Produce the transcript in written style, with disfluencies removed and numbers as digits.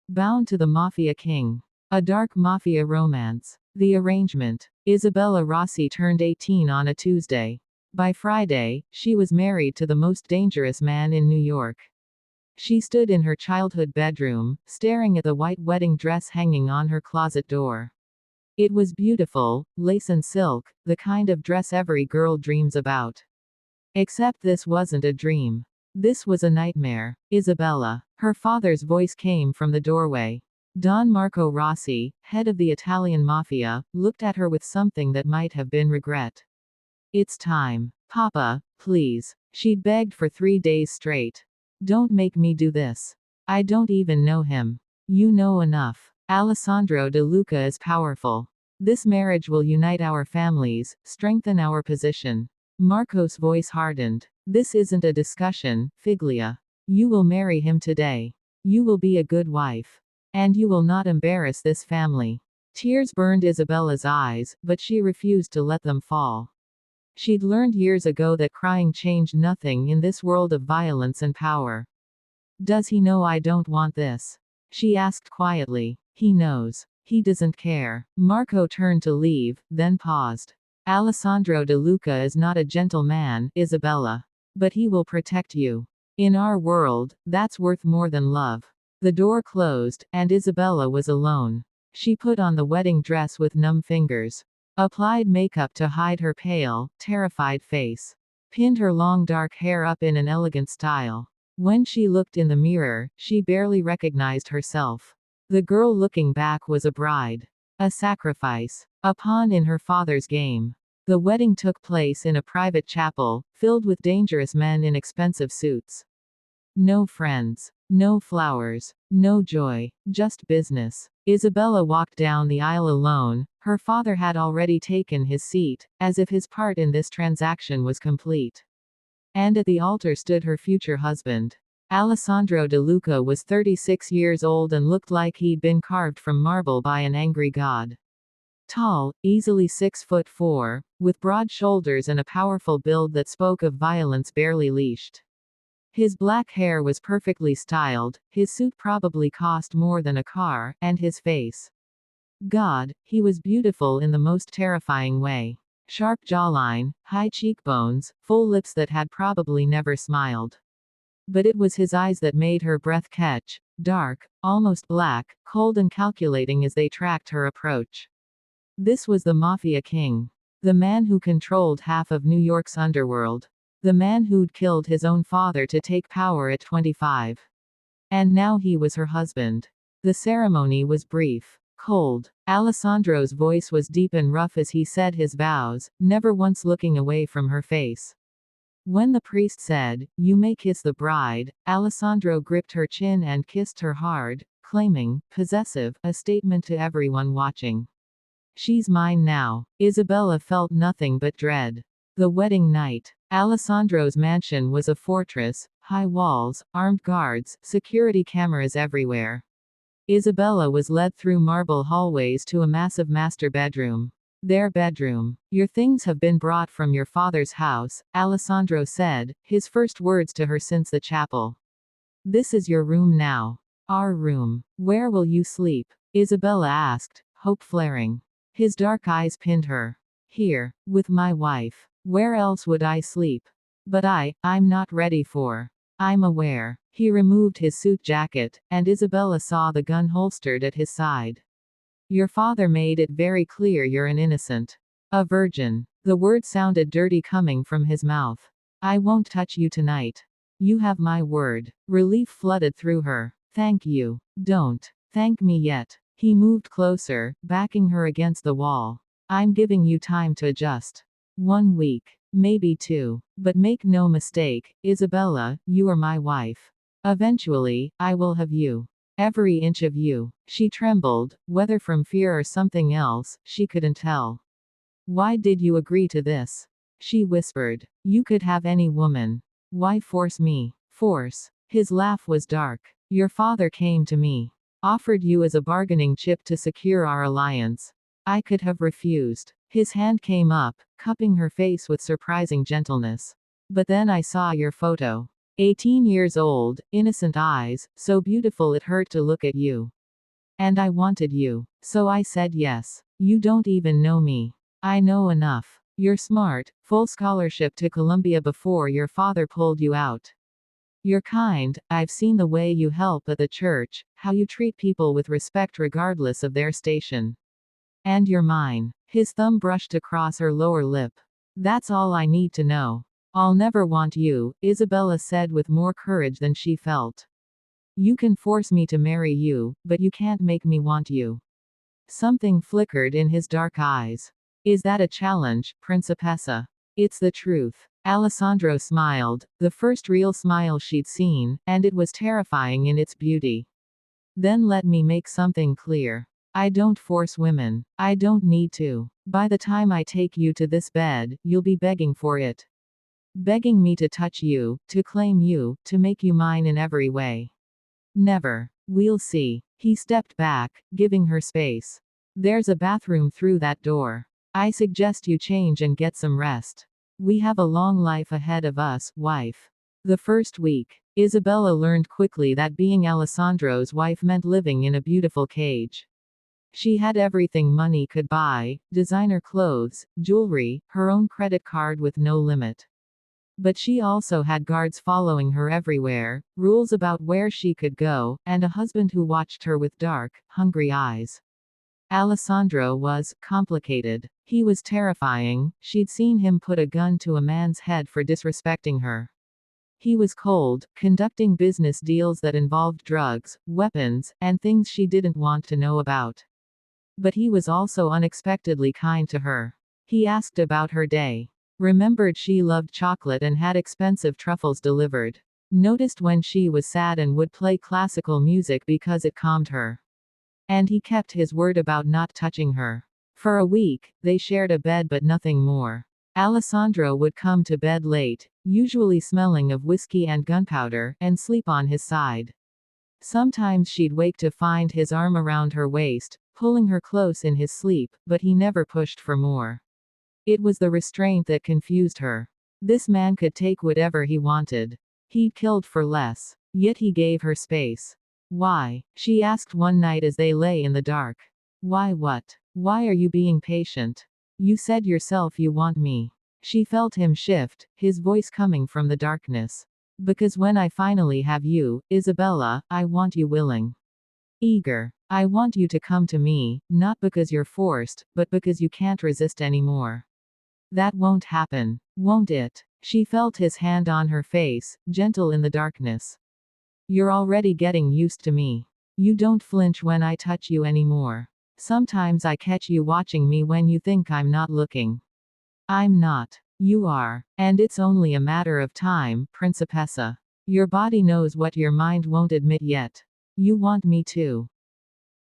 Bound to the Mafia King. A dark mafia romance. The arrangement. Isabella Rossi turned 18 on a Tuesday. By Friday, she was married to the most dangerous man in New York. She stood in her childhood bedroom, staring at the white wedding dress hanging on her closet door. It was beautiful, lace and silk, the kind of dress every girl dreams about. Except this wasn't a dream. This was a nightmare. Isabella. Her father's voice came from the doorway. Don Marco Rossi, head of the Italian mafia, looked at her with something that might have been regret. It's time. Papa, please. She'd begged for 3 days straight. Don't make me do this. I don't even know him. You know enough. Alessandro De Luca is powerful. This marriage will unite our families, strengthen our position. Marco's voice hardened. This isn't a discussion, Figlia. You will marry him today. You will be a good wife. And you will not embarrass this family. Tears burned Isabella's eyes, but she refused to let them fall. She'd learned years ago that crying changed nothing in this world of violence and power. Does he know I don't want this? She asked quietly. He knows. He doesn't care. Marco turned to leave, then paused. Alessandro De Luca is not a gentle man, Isabella. But he will protect you. In our world, that's worth more than love. The door closed, and Isabella was alone. She put on the wedding dress with numb fingers. Applied makeup to hide her pale, terrified face. Pinned her long dark hair up in an elegant style. When she looked in the mirror, she barely recognized herself. The girl looking back was a bride. A sacrifice. A pawn in her father's game. The wedding took place in a private chapel, filled with dangerous men in expensive suits. No friends. No flowers. No joy. Just business. Isabella walked down the aisle alone. Her father had already taken his seat, as if his part in this transaction was complete. And at the altar stood her future husband. Alessandro De Luca was 36 years old and looked like he'd been carved from marble by an angry god. Tall, easily 6'4", with broad shoulders and a powerful build that spoke of violence barely leashed. His black hair was perfectly styled, his suit probably cost more than a car, and his face. God, he was beautiful in the most terrifying way. Sharp jawline, high cheekbones, full lips that had probably never smiled. But it was his eyes that made her breath catch, dark, almost black, cold and calculating as they tracked her approach. This was the Mafia King. The man who controlled half of New York's underworld. The man who'd killed his own father to take power at 25. And now he was her husband. The ceremony was brief. Cold. Alessandro's voice was deep and rough as he said his vows, never once looking away from her face. When the priest said, "You may kiss the bride," Alessandro gripped her chin and kissed her hard, claiming, possessive, a statement to everyone watching. She's mine now. Isabella felt nothing but dread. The wedding night. Alessandro's mansion was a fortress, high walls, armed guards, security cameras everywhere. Isabella was led through marble hallways to a massive master bedroom. Their bedroom. Your things have been brought from your father's house, Alessandro said, his first words to her since the chapel. This is your room now. Our room. Where will you sleep? Isabella asked, hope flaring. His dark eyes pinned her. Here, with my wife. Where else would I sleep? But I'm not ready for. I'm aware. He removed his suit jacket, and Isabella saw the gun holstered at his side. Your father made it very clear you're an innocent. A virgin. The word sounded dirty coming from his mouth. I won't touch you tonight. You have my word. Relief flooded through her. Thank you. Don't thank me yet. He moved closer, backing her against the wall. I'm giving you time to adjust. 1 week. Maybe 2. But make no mistake, Isabella, you are my wife. Eventually, I will have you. Every inch of you. She trembled, whether from fear or something else, she couldn't tell. Why did you agree to this? She whispered. You could have any woman. Why force me? Force. His laugh was dark. Your father came to me. Offered you as a bargaining chip to secure our alliance. I could have refused. His hand came up, cupping her face with surprising gentleness. But then I saw your photo. 18 years old, innocent eyes, so beautiful it hurt to look at you. And I wanted you. So I said yes. You don't even know me. I know enough. You're smart, full scholarship to Columbia before your father pulled you out. You're kind, I've seen the way you help at the church, how you treat people with respect regardless of their station. And you're mine. His thumb brushed across her lower lip. That's all I need to know. I'll never want you, Isabella said with more courage than she felt. You can force me to marry you, but you can't make me want you. Something flickered in his dark eyes. Is that a challenge, Principessa? It's the truth. Alessandro smiled, the first real smile she'd seen, and it was terrifying in its beauty. Then let me make something clear. I don't force women. I don't need to. By the time I take you to this bed, you'll be begging for it. Begging me to touch you, to claim you, to make you mine in every way. Never. We'll see. He stepped back, giving her space. There's a bathroom through that door. I suggest you change and get some rest. We have a long life ahead of us, wife. The first week, Isabella learned quickly that being Alessandro's wife meant living in a beautiful cage. She had everything money could buy, designer clothes, jewelry, her own credit card with no limit. But she also had guards following her everywhere, rules about where she could go, and a husband who watched her with dark, hungry eyes. Alessandro was complicated. He was terrifying, she'd seen him put a gun to a man's head for disrespecting her. He was cold, conducting business deals that involved drugs, weapons, and things she didn't want to know about. But he was also unexpectedly kind to her. He asked about her day. Remembered she loved chocolate and had expensive truffles delivered. Noticed when she was sad and would play classical music because it calmed her. And he kept his word about not touching her. For a week, they shared a bed but nothing more. Alessandro would come to bed late, usually smelling of whiskey and gunpowder, and sleep on his side. Sometimes she'd wake to find his arm around her waist, pulling her close in his sleep, but he never pushed for more. It was the restraint that confused her. This man could take whatever he wanted. He'd killed for less. Yet he gave her space. Why? She asked one night as they lay in the dark. Why what? Why are you being patient? You said yourself you want me. She felt him shift, his voice coming from the darkness. Because when I finally have you, Isabella, I want you willing. Eager. I want you to come to me, not because you're forced, but because you can't resist anymore. That won't happen, won't it? She felt his hand on her face, gentle in the darkness. You're already getting used to me. You don't flinch when I touch you anymore. Sometimes I catch you watching me when you think I'm not looking. I'm not. You are. And it's only a matter of time, Principessa. Your body knows what your mind won't admit yet. You want me too.